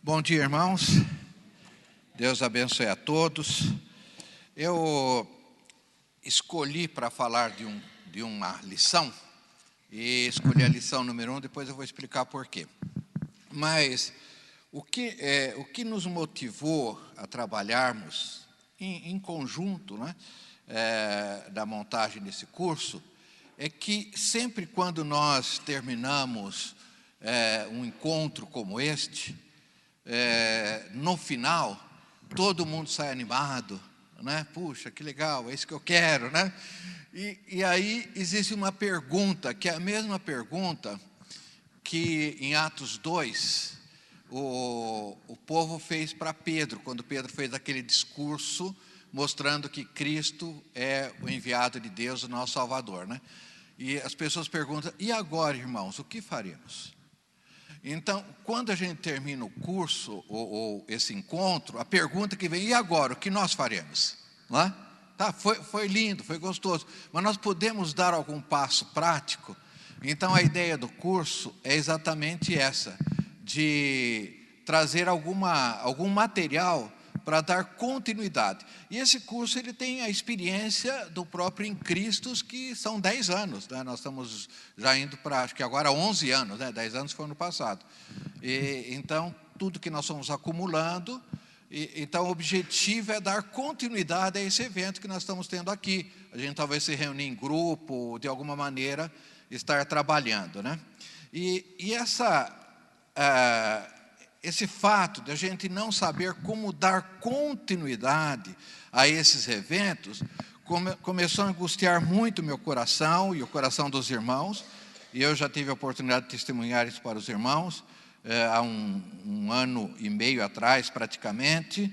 Bom dia, irmãos. Deus abençoe a todos. Eu escolhi para falar de uma lição, e escolhi a lição número 1, depois eu vou explicar por quê. Mas o que nos motivou a trabalharmos em conjunto, né, da montagem desse curso, é que sempre quando nós terminamos um encontro como este, no final, todo mundo sai animado, né? Puxa, que legal, é isso que eu quero, né? E aí existe uma pergunta, que é a mesma pergunta que em Atos 2, o povo fez para Pedro, quando Pedro fez aquele discurso mostrando que Cristo é o enviado de Deus, o nosso Salvador, né? E as pessoas perguntam, e agora, irmãos, o que faremos? Então, quando a gente termina o curso, ou esse encontro, a pergunta que vem, e agora, o que nós faremos? Não é? Tá, foi lindo, foi gostoso, mas nós podemos dar algum passo prático? Então, a ideia do curso é exatamente essa, de trazer algum material para dar continuidade. E esse curso ele tem a experiência do próprio Em Cristo, que são 10 anos. Né? Nós estamos já indo para, acho que agora 11 anos, né? 10 anos foi ano passado. Então, tudo que nós estamos acumulando, então o objetivo é dar continuidade a esse evento que nós estamos tendo aqui. A gente talvez se reunir em grupo, de alguma maneira, estar trabalhando. Né? Esse fato de a gente não saber como dar continuidade a esses eventos, começou a angustiar muito meu coração e o coração dos irmãos, e eu já tive a oportunidade de testemunhar isso para os irmãos, há um ano e meio atrás, praticamente,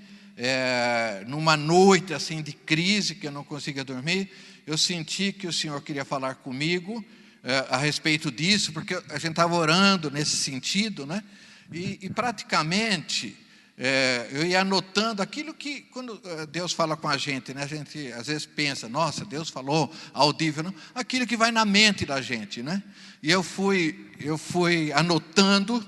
numa noite assim de crise, que eu não conseguia dormir, eu senti que o Senhor queria falar comigo a respeito disso, porque a gente estava orando nesse sentido, né? E praticamente, eu ia anotando aquilo que, quando Deus fala com a gente, né, a gente às vezes pensa, nossa, Deus falou audível, não? Aquilo que vai na mente da gente, né? E eu fui anotando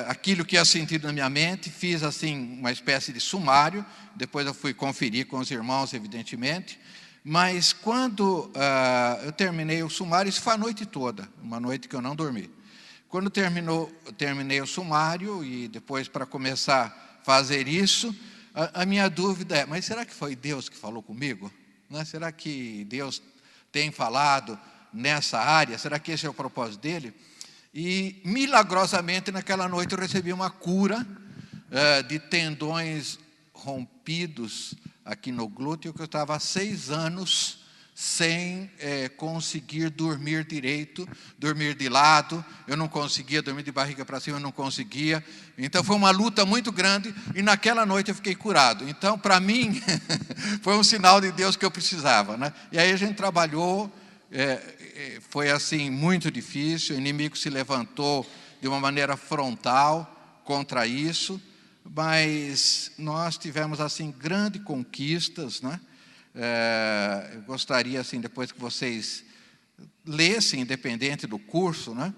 aquilo que ia sentido na minha mente, fiz assim uma espécie de sumário, depois eu fui conferir com os irmãos, evidentemente, mas quando eu terminei o sumário, isso foi a noite toda, uma noite que eu não dormi. Quando terminei o sumário e depois para começar a fazer isso, a minha dúvida é, mas será que foi Deus que falou comigo? Né? Será que Deus tem falado nessa área? Será que esse é o propósito dele? E milagrosamente naquela noite eu recebi uma cura de tendões rompidos aqui no glúteo, que eu estava há 6 anos sem conseguir dormir direito, dormir de lado, eu não conseguia dormir de barriga para cima, eu não conseguia, então foi uma luta muito grande, e naquela noite eu fiquei curado. Então, para mim, foi um sinal de Deus que eu precisava, né? E aí a gente trabalhou, foi assim, muito difícil, o inimigo se levantou de uma maneira frontal contra isso, mas nós tivemos assim grandes conquistas, né? Eu gostaria, assim, depois que vocês lessem, independente do curso, né,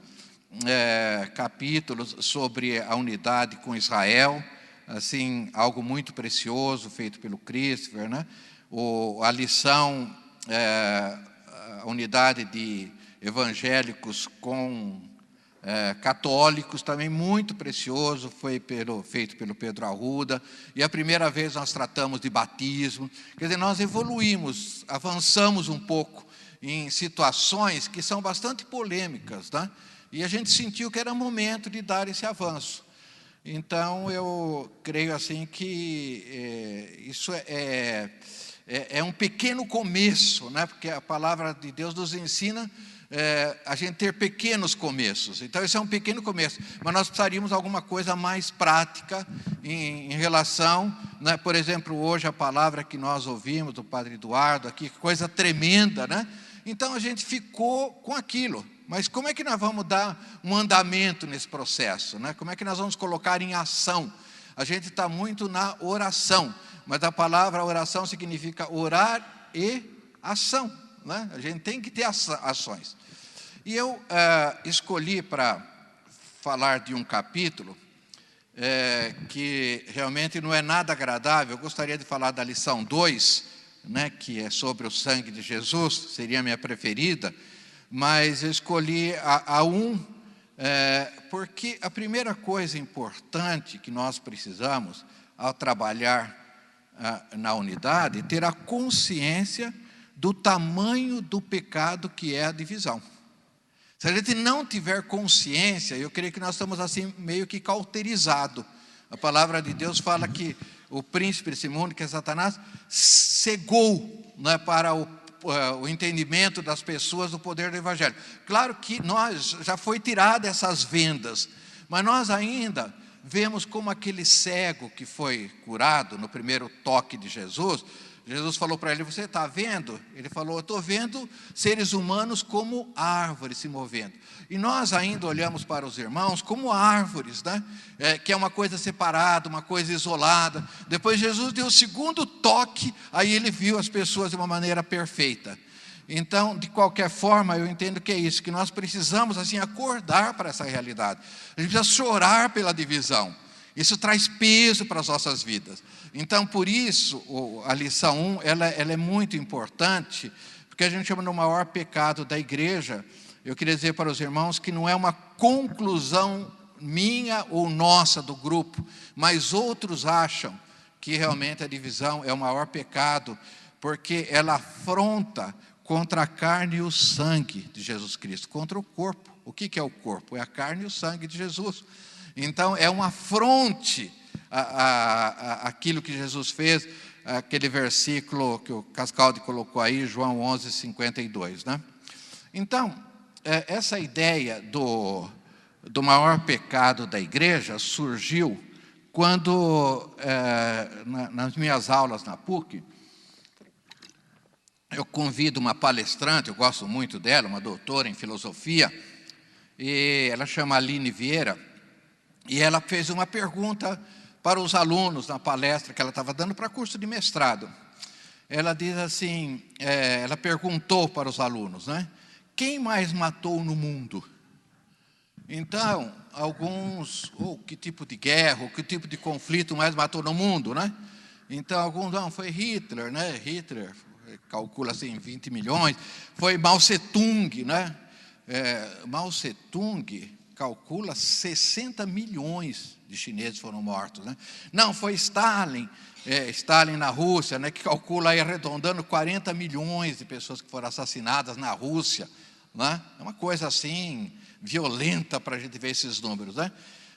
capítulos sobre a unidade com Israel, assim, algo muito precioso, feito pelo Christopher, né, a lição, a unidade de evangélicos com católicos, também muito precioso, foi feito pelo Pedro Arruda, e a primeira vez nós tratamos de batismo, quer dizer, nós evoluímos, avançamos um pouco em situações que são bastante polêmicas, né? E a gente sentiu que era momento de dar esse avanço. Então, eu creio assim que isso é um pequeno começo, né? Porque a palavra de Deus nos ensina a gente ter pequenos começos. Então, esse é um pequeno começo, mas nós precisaríamos de alguma coisa mais prática em relação, né? Por exemplo, hoje a palavra que nós ouvimos do Padre Eduardo aqui, coisa tremenda, né? Então, a gente ficou com aquilo, mas como é que nós vamos dar um andamento nesse processo, né? Como é que nós vamos colocar em ação? A gente está muito na oração, mas a palavra oração significa orar e ação, né? A gente tem que ter ações. E eu escolhi para falar de um capítulo que realmente não é nada agradável. Eu gostaria de falar da lição 2, né, que é sobre o sangue de Jesus, seria a minha preferida, mas eu escolhi a 1, porque a primeira coisa importante que nós precisamos, ao trabalhar na unidade, é ter a consciência do tamanho do pecado que é a divisão. Se a gente não tiver consciência, eu creio que nós estamos assim meio que cauterizados. A palavra de Deus fala que o príncipe desse mundo, que é Satanás, cegou, né, para o entendimento das pessoas do poder do Evangelho. Claro que nós já foi tirada essas vendas, mas nós ainda vemos como aquele cego que foi curado no primeiro toque de Jesus. Jesus falou para ele: você está vendo? Ele falou: eu estou vendo seres humanos como árvores se movendo. E nós ainda olhamos para os irmãos como árvores, né? Que é uma coisa separada, uma coisa isolada. Depois Jesus deu o segundo toque, aí ele viu as pessoas de uma maneira perfeita. Então, de qualquer forma, eu entendo que é isso, que nós precisamos assim acordar para essa realidade. A gente precisa chorar pela divisão. Isso traz peso para as nossas vidas. Então, por isso, a lição 1, ela é muito importante, porque a gente chama no maior pecado da igreja. Eu queria dizer para os irmãos que não é uma conclusão minha ou nossa do grupo, mas outros acham que realmente a divisão é o maior pecado, porque ela afronta contra a carne e o sangue de Jesus Cristo, contra o corpo. O que é o corpo? É a carne e o sangue de Jesus. Então, é um afronte aquilo que Jesus fez, aquele versículo que o Cascaldi colocou aí, João 11:52, né? Então, essa ideia do maior pecado da igreja surgiu quando, nas minhas aulas na PUC, eu convido uma palestrante, eu gosto muito dela, uma doutora em filosofia, e ela chama Aline Vieira, e ela fez uma pergunta para os alunos na palestra que ela estava dando para curso de mestrado. Ela diz assim, ela perguntou para os alunos, né? Quem mais matou no mundo? Então, alguns, que tipo de guerra, que tipo de conflito mais matou no mundo, né? Então, alguns, não, foi Hitler, né? Hitler calcula assim 20 milhões. Foi Mao Tse-tung, né? Mao Tse-tung calcula 60 milhões de chineses foram mortos, né? Não, foi Stalin, Stalin na Rússia, né, que calcula aí arredondando 40 milhões de pessoas que foram assassinadas na Rússia, né? É uma coisa assim violenta para a gente ver esses números, né?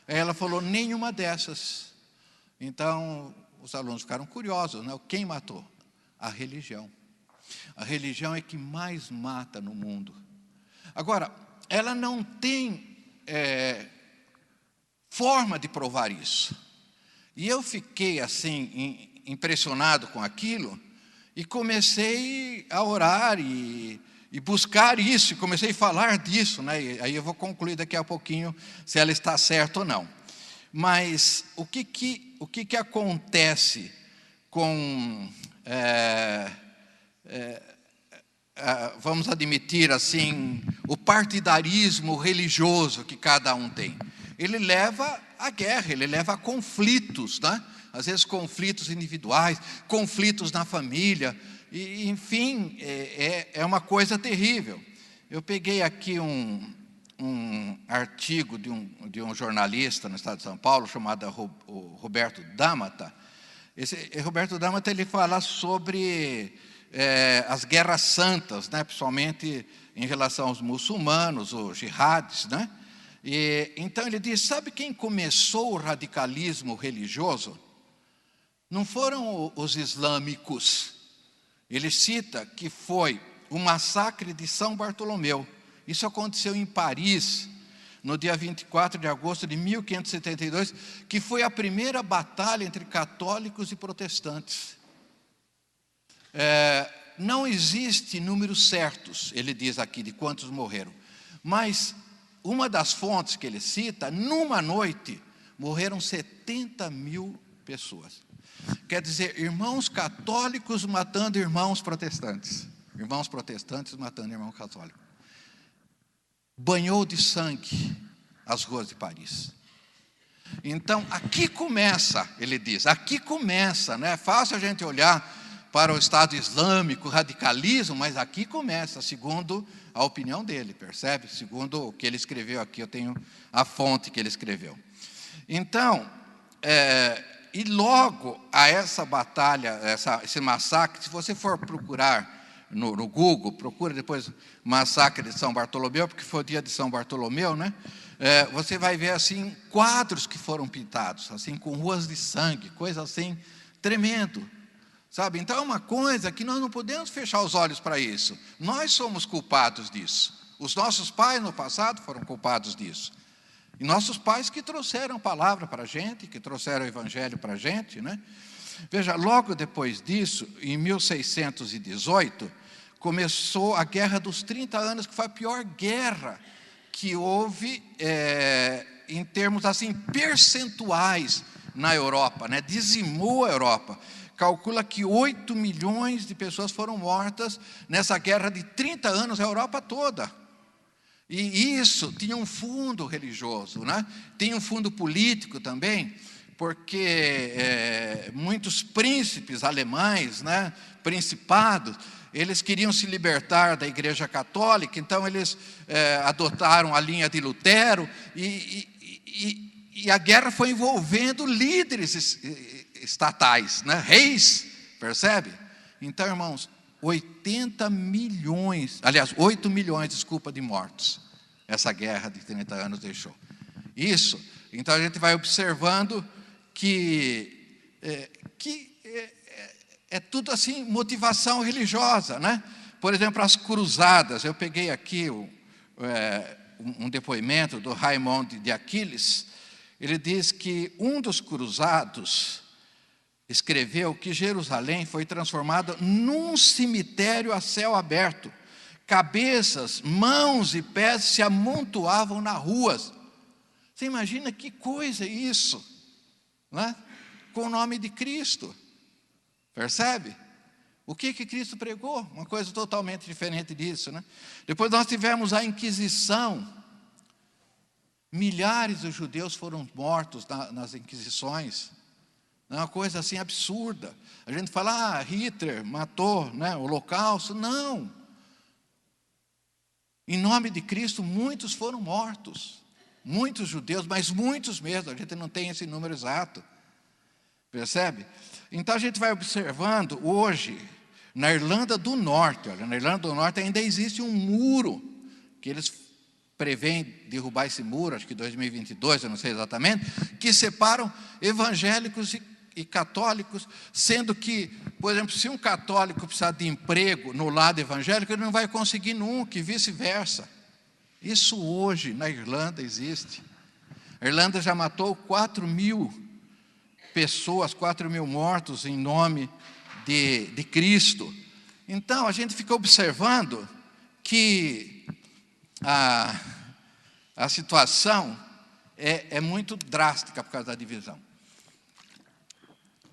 Ela falou: nenhuma dessas. Então os alunos ficaram curiosos, né? Quem matou? A religião. A religião é que mais mata no mundo. Agora, ela não tem forma de provar isso. E eu fiquei assim impressionado com aquilo e comecei a orar e buscar isso, e comecei a falar disso, né? E aí eu vou concluir daqui a pouquinho se ela está certa ou não. Mas o que acontece com vamos admitir assim, o partidarismo religioso que cada um tem? Ele leva à guerra, ele leva a conflitos, né? Às vezes conflitos individuais, conflitos na família, e, enfim, é uma coisa terrível. Eu peguei aqui um artigo de um jornalista no estado de São Paulo, chamado Roberto D'Amata. Roberto D'Amata, ele fala sobre as guerras santas, né? Principalmente em relação aos muçulmanos, os jihadis, né? E então ele diz: sabe quem começou o radicalismo religioso? Não foram os islâmicos. Ele cita que foi o massacre de São Bartolomeu. Isso aconteceu em Paris, no dia 24 de agosto de 1572, que foi a primeira batalha entre católicos e protestantes. Não existe números certos, ele diz aqui, de quantos morreram. Mas uma das fontes que ele cita, numa noite, morreram 70 mil pessoas. Quer dizer, irmãos católicos matando irmãos protestantes. Irmãos protestantes matando irmãos católicos. Banhou de sangue as ruas de Paris. Então, aqui começa, ele diz, aqui começa, né? É fácil a gente olhar para o Estado Islâmico, radicalismo, mas aqui começa, segundo a opinião dele, percebe? Segundo o que ele escreveu aqui, eu tenho a fonte que ele escreveu. Então, e logo a essa batalha, esse massacre, se você for procurar no Google, procura depois massacre de São Bartolomeu, porque foi o dia de São Bartolomeu, né? Você vai ver assim quadros que foram pintados, assim com ruas de sangue, coisa assim tremendo. Sabe? Então é uma coisa que nós não podemos fechar os olhos para isso. Nós somos culpados disso. Os nossos pais no passado foram culpados disso. E nossos pais que trouxeram a palavra para a gente, que trouxeram o evangelho para a gente, né? Veja, logo depois disso, em 1618, começou a Guerra dos 30 Anos, que foi a pior guerra que houve em termos assim percentuais na Europa, né? Dizimou a Europa. Calcula que 8 milhões de pessoas foram mortas nessa guerra de 30 anos, a Europa toda. E isso tinha um fundo religioso, né? Tinha um fundo político também, porque muitos príncipes alemães, né? Principados, eles queriam se libertar da Igreja Católica, então eles adotaram a linha de Lutero, e a guerra foi envolvendo líderes estatais, né? Reis, percebe? Então, irmãos, 8 milhões de mortos, essa guerra de 30 anos deixou. Isso, então a gente vai observando que é tudo assim, motivação religiosa, né? Por exemplo, as cruzadas, eu peguei aqui um depoimento do Raymond de Aquiles. Ele diz que um dos cruzados escreveu que Jerusalém foi transformada num cemitério a céu aberto. Cabeças, mãos e pés se amontoavam nas ruas. Você imagina que coisa é isso, né? Com o nome de Cristo. Percebe? O que Cristo pregou? Uma coisa totalmente diferente disso, né? Depois nós tivemos a Inquisição. Milhares de judeus foram mortos nas Inquisições. É uma coisa assim absurda. A gente fala, Hitler matou, né, o Holocausto. Não. Em nome de Cristo, muitos foram mortos. Muitos judeus, mas muitos mesmo. A gente não tem esse número exato. Percebe? Então a gente vai observando hoje, na Irlanda do Norte, olha, na Irlanda do Norte ainda existe um muro, que eles prevêem derrubar esse muro, acho que 2022, eu não sei exatamente, que separam evangélicos e católicos, sendo que, por exemplo, se um católico precisar de emprego no lado evangélico, ele não vai conseguir nunca, e vice-versa. Isso hoje na Irlanda existe. A Irlanda já matou 4 mil pessoas, 4 mil mortos em nome de Cristo. Então, a gente fica observando que a situação é muito drástica por causa da divisão.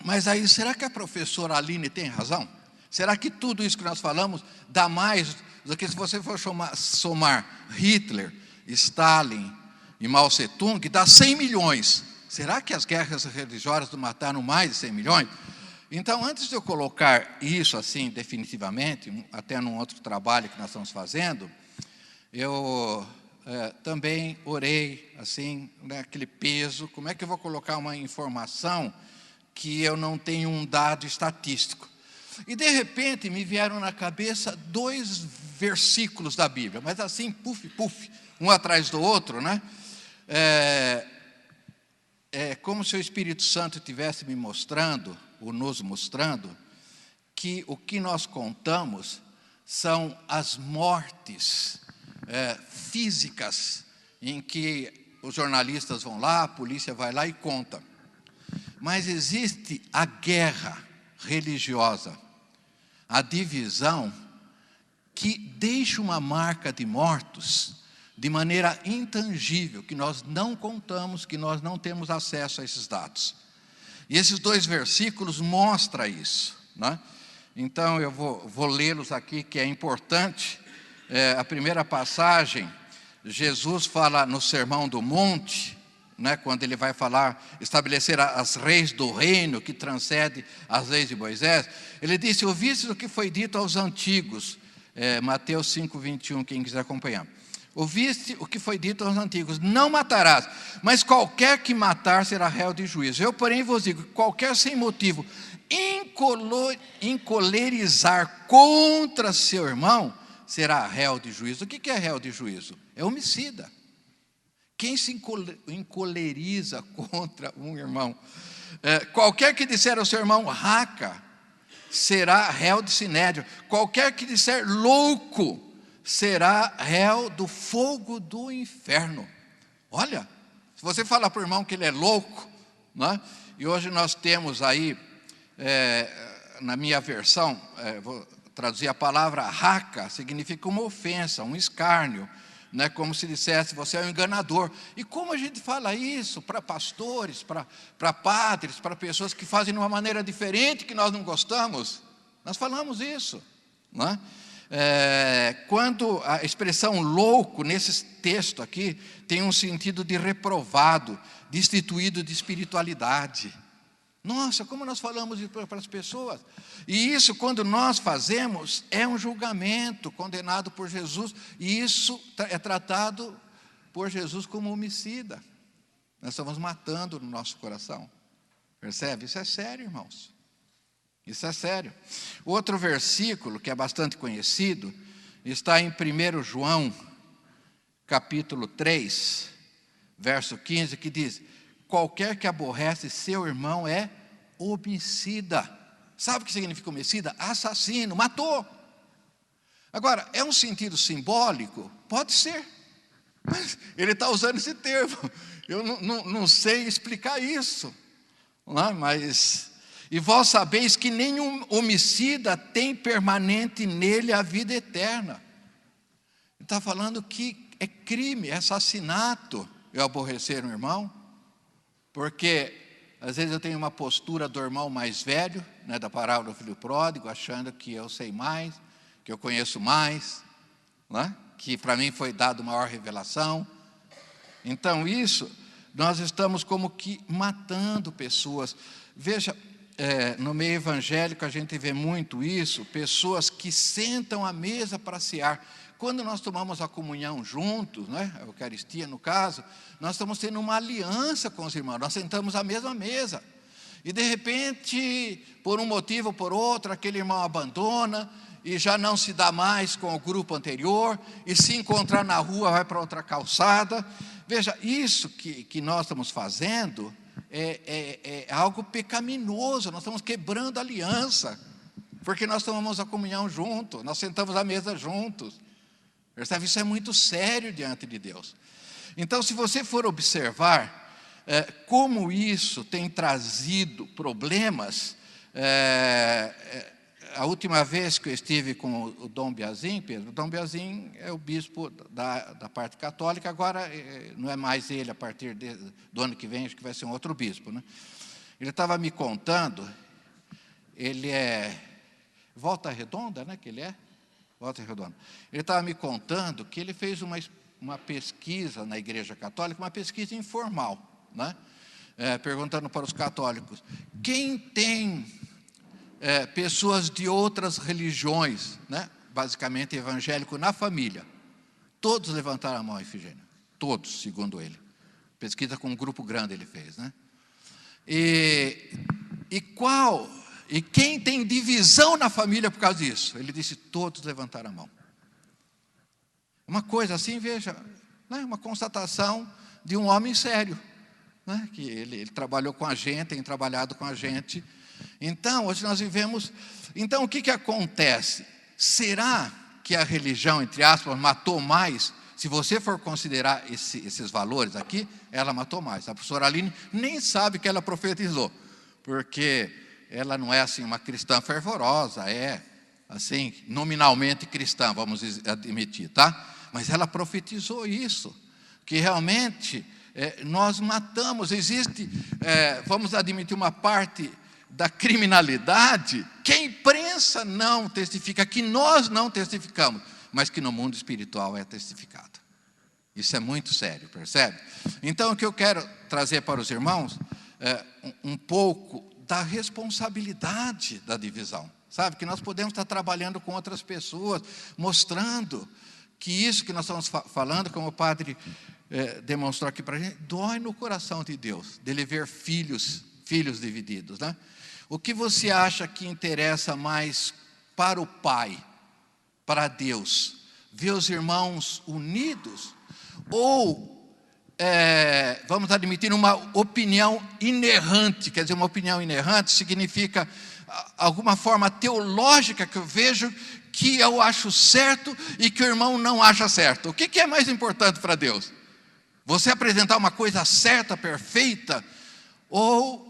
Mas aí, será que a professora Aline tem razão? Será que tudo isso que nós falamos dá mais do que se você for somar Hitler, Stalin e Mao Tse-tung, dá 100 milhões. Será que as guerras religiosas mataram mais de 100 milhões? Então, antes de eu colocar isso assim definitivamente, até num outro trabalho que nós estamos fazendo, eu também orei assim, naquele peso, como é que eu vou colocar uma informação que eu não tenho um dado estatístico? E de repente me vieram na cabeça 2 versículos da Bíblia, mas assim, puf, um atrás do outro, né? É como se o Espírito Santo estivesse me mostrando, ou nos mostrando, que o que nós contamos são as mortes físicas, em que os jornalistas vão lá, a polícia vai lá e conta. Mas existe a guerra religiosa, a divisão, que deixa uma marca de mortos de maneira intangível, que nós não contamos, que nós não temos acesso a esses dados. E esses 2 versículos mostram isso, né? Então eu vou lê-los aqui, que é importante. A primeira passagem, Jesus fala no Sermão do Monte, né, quando ele vai falar, estabelecer as leis do reino que transcende as leis de Moisés, ele disse: ouviste o que foi dito aos antigos, Mateus 5:21, quem quiser acompanhar. Ouviste o que foi dito aos antigos: não matarás, mas qualquer que matar será réu de juízo. Eu, porém, vos digo: qualquer sem motivo encolerizar contra seu irmão será réu de juízo. O que é réu de juízo? É homicida. Quem se encoleriza contra um irmão? Qualquer que disser ao seu irmão raca será réu de sinédrio. Qualquer que disser louco será réu do fogo do inferno. Olha, se você falar para o irmão que ele é louco, né? E hoje nós temos aí, na minha versão, vou traduzir a palavra raca, significa uma ofensa, um escárnio, né? Como se dissesse: você é um enganador. E como a gente fala isso para pastores, para padres, para pessoas que fazem de uma maneira diferente, que nós não gostamos? Nós falamos isso, não é? Quando a expressão louco, nesse texto aqui, tem um sentido de reprovado, destituído de espiritualidade. Nossa, como nós falamos isso para as pessoas. E isso, quando nós fazemos, é um julgamento condenado por Jesus. E isso é tratado por Jesus como homicida. Nós estamos matando no nosso coração. Percebe? Isso é sério, irmãos. Isso é sério. Outro versículo que é bastante conhecido está em 1 João, capítulo 3, verso 15, que diz: qualquer que aborrece seu irmão é homicida. Sabe o que significa homicida? Assassino, matou. Agora, é um sentido simbólico? Pode ser. Mas ele está usando esse termo. Eu não sei explicar isso. Não é? Mas... E vós sabeis que nenhum homicida tem permanente nele a vida eterna. Ele está falando que é crime, é assassinato eu aborrecer um irmão, porque às vezes eu tenho uma postura do irmão mais velho, né, da parábola do filho pródigo, achando que eu sei mais, que eu conheço mais, né, que para mim foi dado maior revelação. Então isso, nós estamos como que matando pessoas. Veja, no meio evangélico a gente vê muito isso, pessoas que sentam à mesa para cear. Quando nós tomamos a comunhão juntos, né, a Eucaristia no caso, nós estamos tendo uma aliança com os irmãos, nós sentamos à mesma mesa. E de repente, por um motivo ou por outro, aquele irmão abandona e já não se dá mais com o grupo anterior, e se encontrar na rua vai para outra calçada. Veja, isso que nós estamos fazendo é algo pecaminoso, nós estamos quebrando a aliança, porque nós tomamos a comunhão juntos, nós sentamos à mesa juntos. Percebe? Isso é muito sério diante de Deus. Então, se você for observar como isso tem trazido problemas, a última vez que eu estive com o Dom Biazin, Pedro, o Dom Biazin é o bispo da parte católica, agora não é mais ele, a partir do ano que vem, acho que vai ser um outro bispo, né? Ele estava me contando, ele é Volta Redonda, né, que ele é? Volta Redonda. Ele estava me contando que ele fez uma pesquisa na Igreja Católica, uma pesquisa informal, né? Perguntando para os católicos: quem tem pessoas de outras religiões, né? Basicamente evangélico, na família? Todos levantaram a mão, Efigênia. Todos, segundo ele. Pesquisa com um grupo grande ele fez, né? E quem tem divisão na família por causa disso? Ele disse: todos levantaram a mão. Uma coisa assim, veja, né? Uma constatação de um homem sério, né? Que ele trabalhou com a gente, tem trabalhado com a gente. Então, hoje nós vivemos... Então, o que acontece? Será que a religião, entre aspas, matou mais? Se você for considerar esses valores aqui, ela matou mais. A professora Aline nem sabe que ela profetizou, porque ela não é assim uma cristã fervorosa, é assim, nominalmente cristã, vamos admitir, tá? Mas ela profetizou isso, que realmente nós matamos. Existe, vamos admitir, uma parte da criminalidade que a imprensa não testifica, que nós não testificamos, mas que no mundo espiritual é testificada. Isso é muito sério, percebe? Então, o que eu quero trazer para os irmãos é um pouco da responsabilidade da divisão. Sabe, que nós podemos estar trabalhando com outras pessoas, mostrando que isso que nós estamos falando, como o padre demonstrou aqui para a gente, dói no coração de Deus, dele ver filhos divididos, né? O que você acha que interessa mais para o Pai, para Deus? Ver os irmãos unidos? Ou, vamos admitir, uma opinião inerrante? Quer dizer, uma opinião inerrante significa alguma forma teológica que eu vejo que eu acho certo e que o irmão não acha certo. O que é mais importante para Deus? Você apresentar uma coisa certa, perfeita, ou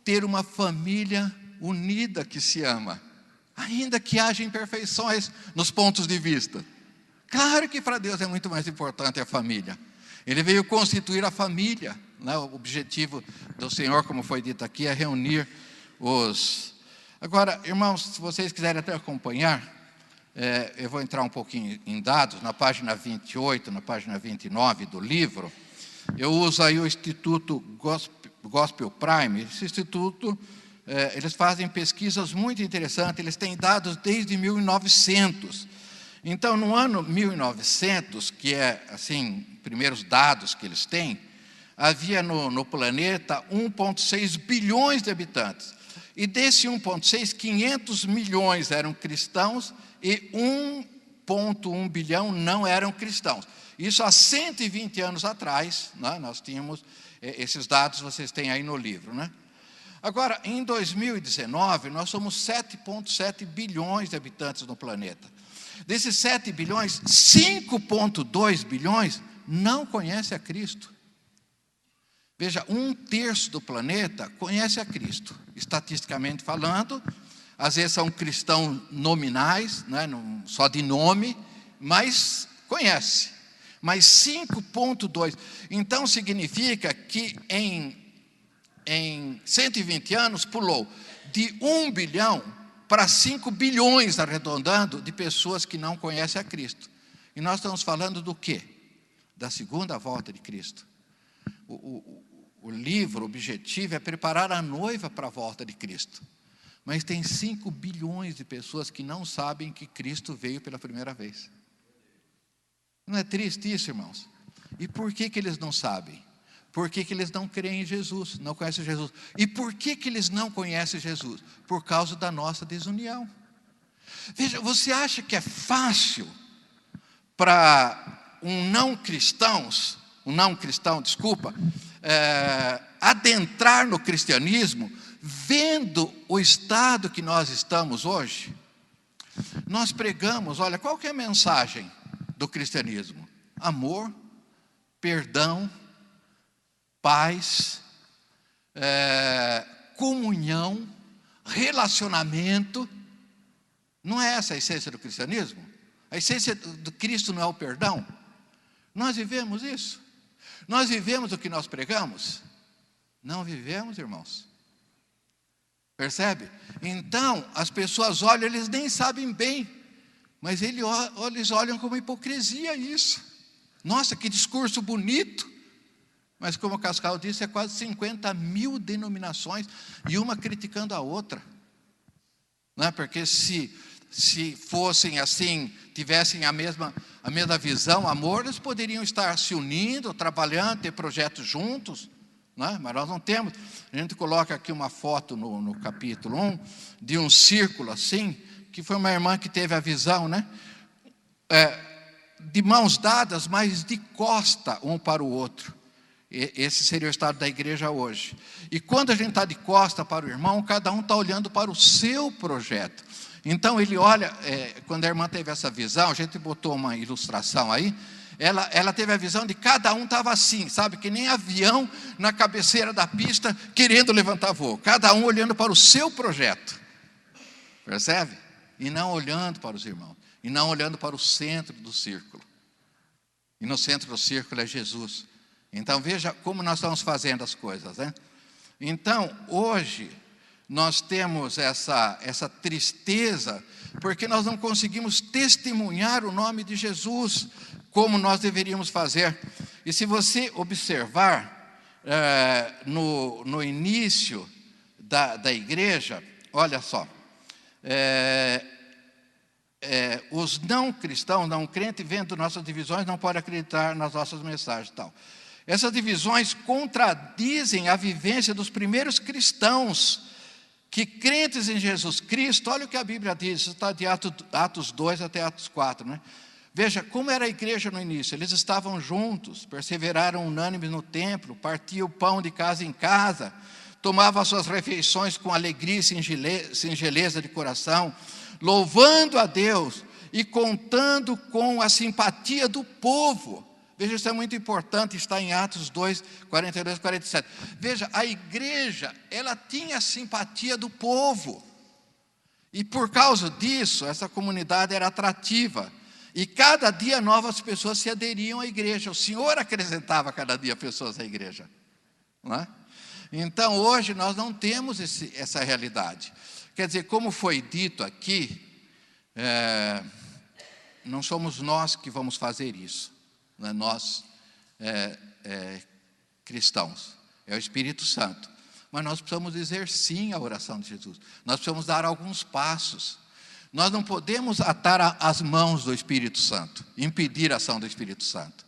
ter uma família unida que se ama, ainda que haja imperfeições nos pontos de vista? Claro que para Deus é muito mais importante a família. Ele veio constituir a família, né? O objetivo do Senhor, como foi dito aqui, é reunir os... Agora, irmãos, se vocês quiserem até acompanhar, eu vou entrar um pouquinho em dados, na página 28, na página 29 do livro, eu uso aí o Instituto Gospel Prime. Esse instituto, eles fazem pesquisas muito interessantes, eles têm dados desde 1900. Então, no ano 1900, que é, assim, primeiros dados que eles têm, havia no planeta 1,6 bilhões de habitantes. E desse 1,6, 500 milhões eram cristãos e 1,1 bilhão não eram cristãos. Isso há 120 anos atrás, né, nós tínhamos esses dados, vocês têm aí no livro, né? Agora, em 2019, nós somos 7,7 bilhões de habitantes no planeta. Desses 7 bilhões, 5,2 bilhões não conhecem a Cristo. Veja, 1/3 do planeta conhece a Cristo, estatisticamente falando. Às vezes são cristãos nominais, né, só de nome, mas conhece. Mas 5,2. Então, significa que em 120 anos pulou de 1 bilhão para 5 bilhões, arredondando, de pessoas que não conhecem a Cristo. E nós estamos falando do quê? Da segunda volta de Cristo. O livro, o objetivo é preparar a noiva para a volta de Cristo. Mas tem 5 bilhões de pessoas que não sabem que Cristo veio pela primeira vez. Não é triste isso, irmãos? E por que eles não sabem? Por que eles não creem em Jesus, não conhecem Jesus? E por que eles não conhecem Jesus? Por causa da nossa desunião. Veja, você acha que é fácil para um não cristão, adentrar no cristianismo, vendo o estado que nós estamos hoje? Nós pregamos, olha, qual que é a mensagem do cristianismo? Amor, perdão, paz, comunhão, relacionamento. Não é essa a essência do cristianismo? A essência do Cristo não é o perdão? Nós vivemos isso? Nós vivemos o que nós pregamos? Não vivemos, irmãos. Percebe? Então, as pessoas olham, eles nem sabem bem, mas eles olham como hipocrisia isso. Nossa, que discurso bonito! Mas como o Cascal disse, é quase 50 mil denominações e uma criticando a outra. Não é? Porque se fossem assim, tivessem a mesma visão, amor, eles poderiam estar se unindo, trabalhando, ter projetos juntos. Não é? Mas nós não temos. A gente coloca aqui uma foto no capítulo 1, de um círculo assim, que foi uma irmã que teve a visão, né? De mãos dadas, mas de costa um para o outro. Esse seria o estado da igreja hoje. E quando a gente está de costa para o irmão, cada um está olhando para o seu projeto. Então ele olha, quando a irmã teve essa visão, a gente botou uma ilustração aí, ela teve a visão de cada um estava assim, sabe, que nem avião na cabeceira da pista, querendo levantar voo. Cada um olhando para o seu projeto. Percebe? E não olhando para os irmãos. E não olhando para o centro do círculo. E no centro do círculo é Jesus. Então, veja como nós estamos fazendo as coisas, né? Então, hoje, nós temos essa tristeza, porque nós não conseguimos testemunhar o nome de Jesus como nós deveríamos fazer. E se você observar, no início da igreja, olha só, os não cristãos, não crentes, vendo nossas divisões, não podem acreditar nas nossas mensagens. Tal. Essas divisões contradizem a vivência dos primeiros cristãos, que crentes em Jesus Cristo, olha o que a Bíblia diz, isso está de Atos 2 até Atos 4, né? Veja, como era a igreja no início, eles estavam juntos, perseveraram unânimes no templo, partiam o pão de casa em casa, tomavam as suas refeições com alegria e singeleza de coração, louvando a Deus e contando com a simpatia do povo. Veja, isso é muito importante, está em Atos 2, 42 e 47. Veja, a igreja, ela tinha a simpatia do povo. E por causa disso, essa comunidade era atrativa. E cada dia novas pessoas se aderiam à igreja. O Senhor acrescentava cada dia pessoas à igreja. Não é? Então, hoje, nós não temos essa realidade. Quer dizer, como foi dito aqui, não somos nós que vamos fazer isso. Não é nós, cristãos. É o Espírito Santo. Mas nós precisamos dizer sim à oração de Jesus. Nós precisamos dar alguns passos. Nós não podemos atar as mãos do Espírito Santo, impedir a ação do Espírito Santo.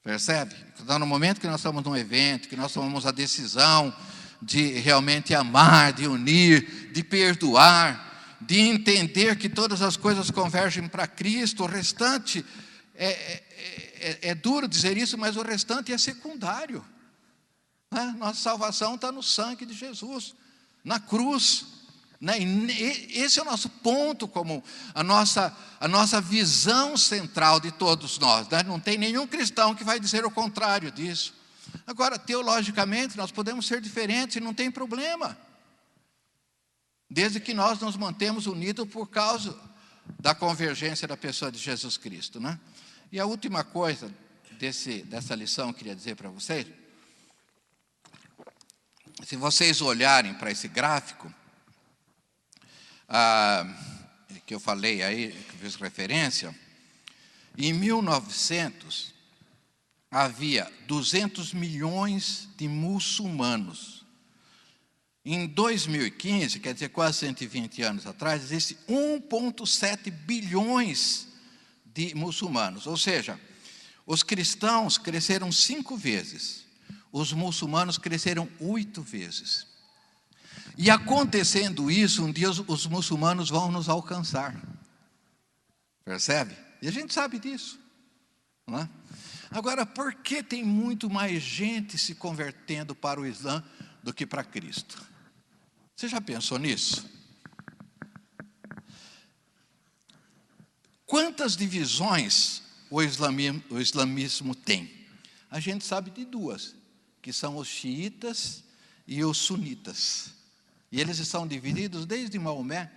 Percebe? Então, no momento que nós estamos num evento, que nós tomamos a decisão de realmente amar, de unir, de perdoar, de entender que todas as coisas convergem para Cristo, o restante é duro dizer isso, mas o restante é secundário. Né? Nossa salvação está no sangue de Jesus, na cruz. Né? E esse é o nosso ponto comum, a nossa visão central de todos nós. Né? Não tem nenhum cristão que vai dizer o contrário disso. Agora, teologicamente, nós podemos ser diferentes e não tem problema, desde que nós nos mantemos unidos por causa da convergência da pessoa de Jesus Cristo. Né? E a última coisa dessa lição, eu queria dizer para vocês, se vocês olharem para esse gráfico, que eu falei aí, que fiz referência, em 1900 havia 200 milhões de muçulmanos. Em 2015, quer dizer, quase 120 anos atrás, existe 1,7 bilhões de muçulmanos. Ou seja, os cristãos cresceram 5 vezes, os muçulmanos cresceram 8 vezes. E acontecendo isso, um dia os muçulmanos vão nos alcançar. Percebe? E a gente sabe disso. Não é? Agora, por que tem muito mais gente se convertendo para o Islã do que para Cristo? Você já pensou nisso? Quantas divisões o islamismo tem? A gente sabe de 2, que são os xiitas e os sunitas. E eles estão divididos desde Maomé,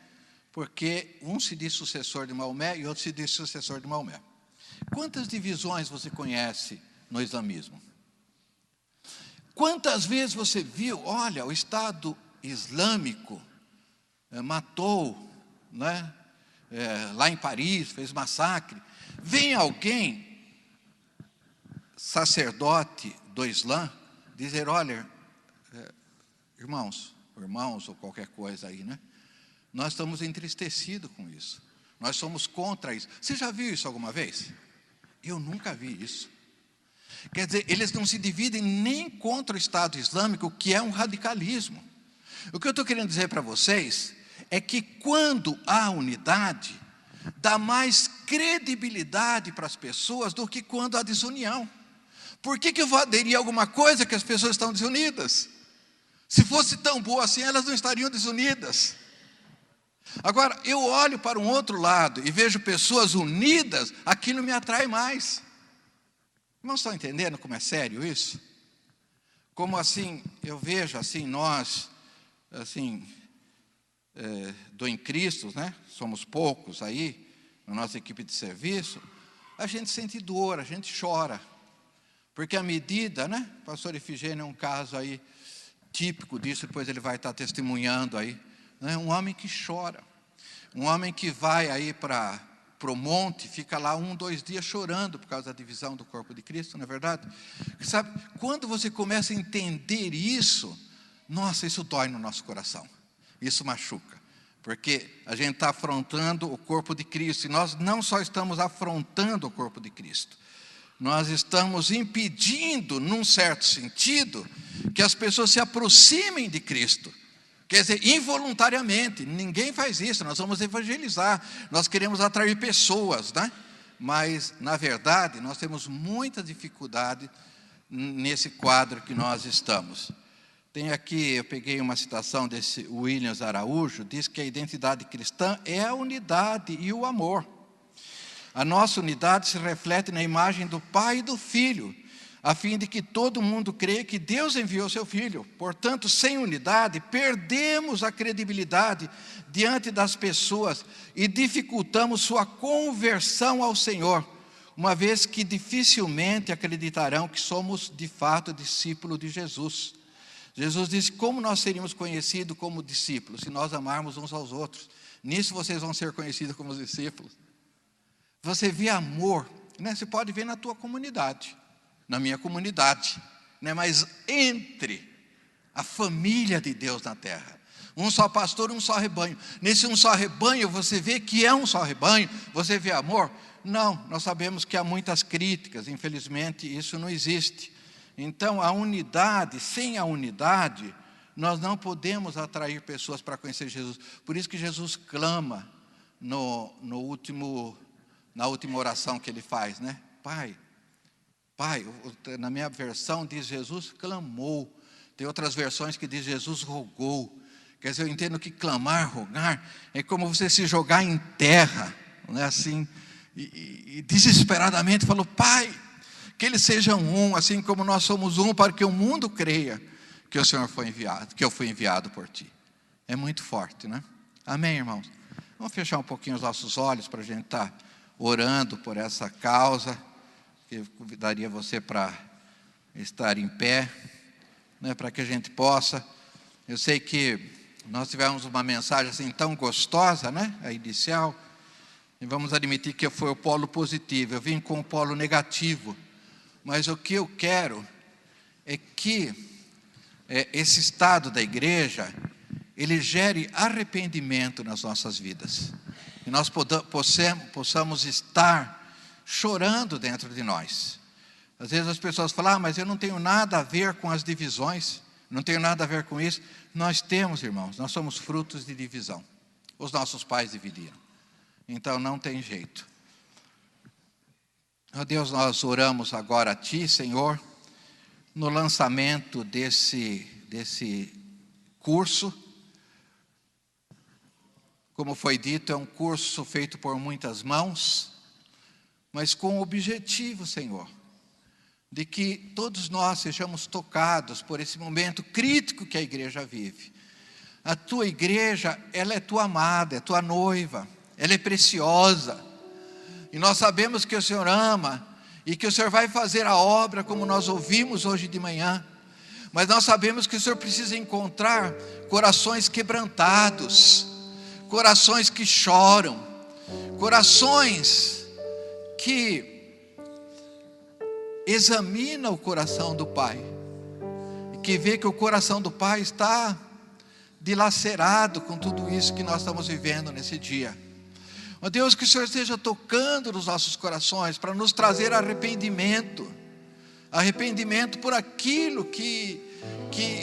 porque um se diz sucessor de Maomé e outro se diz sucessor de Maomé. Quantas divisões você conhece no islamismo? Quantas vezes você viu, olha, o Estado Islâmico matou, né, lá em Paris, fez massacre. Vem alguém, sacerdote do Islã, dizer, olha, irmãos ou qualquer coisa aí, né? Nós estamos entristecidos com isso. Nós somos contra isso. Você já viu isso alguma vez? Eu nunca vi isso. Quer dizer, eles não se dividem nem contra o Estado Islâmico, que é um radicalismo. O que eu estou querendo dizer para vocês é que quando há unidade, dá mais credibilidade para as pessoas do que quando há desunião. Por que eu vou aderir a alguma coisa que as pessoas estão desunidas? Se fosse tão boa assim, elas não estariam desunidas. Agora, eu olho para um outro lado e vejo pessoas unidas, aquilo me atrai mais. Não estão entendendo como é sério isso? Como assim, eu vejo assim, nós, assim, do Em Cristo, né? Somos poucos aí, na nossa equipe de serviço, a gente sente dor, a gente chora. Porque à medida, né? O pastor Ifigênio é um caso aí típico disso, depois ele vai estar testemunhando aí. Né? Um homem que chora, um homem que vai aí para para o monte, fica lá 1, 2 dias chorando por causa da divisão do corpo de Cristo, não é verdade? Sabe, quando você começa a entender isso, nossa, isso dói no nosso coração, isso machuca, porque a gente está afrontando o corpo de Cristo, e nós não só estamos afrontando o corpo de Cristo, nós estamos impedindo, num certo sentido, que as pessoas se aproximem de Cristo. Quer dizer, involuntariamente, ninguém faz isso, nós vamos evangelizar, nós queremos atrair pessoas, né? Mas, na verdade, nós temos muita dificuldade nesse quadro que nós estamos. Tem aqui, eu peguei uma citação desse Williams Araújo, diz que a identidade cristã é a unidade e o amor. A nossa unidade se reflete na imagem do Pai e do Filho, a fim de que todo mundo creia que Deus enviou seu Filho. Portanto, sem unidade, perdemos a credibilidade diante das pessoas e dificultamos sua conversão ao Senhor, uma vez que dificilmente acreditarão que somos, de fato, discípulos de Jesus. Jesus disse: como nós seríamos conhecidos como discípulos, se nós amarmos uns aos outros? Nisso vocês vão ser conhecidos como discípulos. Você vê amor, né? Você pode ver na tua comunidade, na minha comunidade, né? Mas entre a família de Deus na terra, um só pastor, um só rebanho. Nesse um só rebanho, você vê que é um só rebanho, você vê amor? Não, nós sabemos que há muitas críticas, infelizmente isso não existe. Então, a unidade, sem a unidade, nós não podemos atrair pessoas para conhecer Jesus. Por isso que Jesus clama na última oração que ele faz, né? Pai, na minha versão diz Jesus clamou. Tem outras versões que diz Jesus rogou. Quer dizer, eu entendo que clamar, rogar, é como você se jogar em terra, né? Assim, e desesperadamente falou: Pai, que eles sejam um, assim como nós somos um, para que o mundo creia que o Senhor foi enviado, que eu fui enviado por ti. É muito forte, né? Amém, irmãos? Vamos fechar um pouquinho os nossos olhos para a gente estar orando por essa causa. Eu convidaria você para estar em pé, né, para que a gente possa. Eu sei que nós tivemos uma mensagem assim tão gostosa, né, a inicial, e vamos admitir que foi o polo positivo. Eu vim com o polo negativo, mas o que eu quero é que esse estado da igreja, ele gere arrependimento nas nossas vidas, e nós possamos estar chorando dentro de nós. Às vezes as pessoas falam: mas eu não tenho nada a ver com as divisões, não tenho nada a ver com isso. Nós temos, irmãos, nós somos frutos de divisão. Os nossos pais dividiram, então não tem jeito. Ó Deus, nós oramos agora a Ti, Senhor, no lançamento desse curso. Como foi dito, é um curso feito por muitas mãos, mas com o objetivo, Senhor, de que todos nós sejamos tocados por esse momento crítico que a igreja vive. A Tua igreja, ela é Tua amada, é Tua noiva, ela é preciosa, e nós sabemos que o Senhor ama, e que o Senhor vai fazer a obra como nós ouvimos hoje de manhã, mas nós sabemos que o Senhor precisa encontrar corações quebrantados, corações que choram, corações que examinam o coração do Pai, e que vê que o coração do Pai está dilacerado com tudo isso que nós estamos vivendo nesse dia. Ó Deus, que o Senhor esteja tocando nos nossos corações para nos trazer arrependimento por aquilo que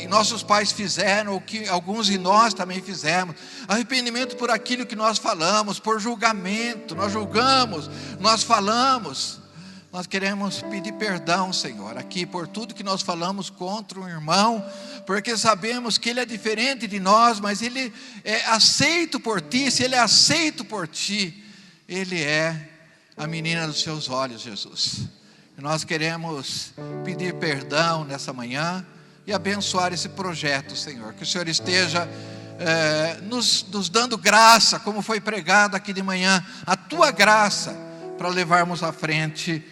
nossos pais fizeram, ou que alguns de nós também fizemos, arrependimento por aquilo que nós falamos, por julgamento, nós julgamos, nós falamos. Nós queremos pedir perdão, Senhor, aqui por tudo que nós falamos contra um irmão, porque sabemos que ele é diferente de nós, mas ele é aceito por Ti. Se ele é aceito por Ti, ele é a menina dos Seus olhos, Jesus. E nós queremos pedir perdão nessa manhã e abençoar esse projeto, Senhor. Que o Senhor esteja nos dando graça, como foi pregado aqui de manhã, a Tua graça, para levarmos à frente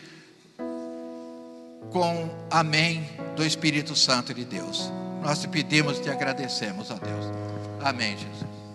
com amém do Espírito Santo de Deus. Nós te pedimos e te agradecemos, ó Deus. Amém, Jesus.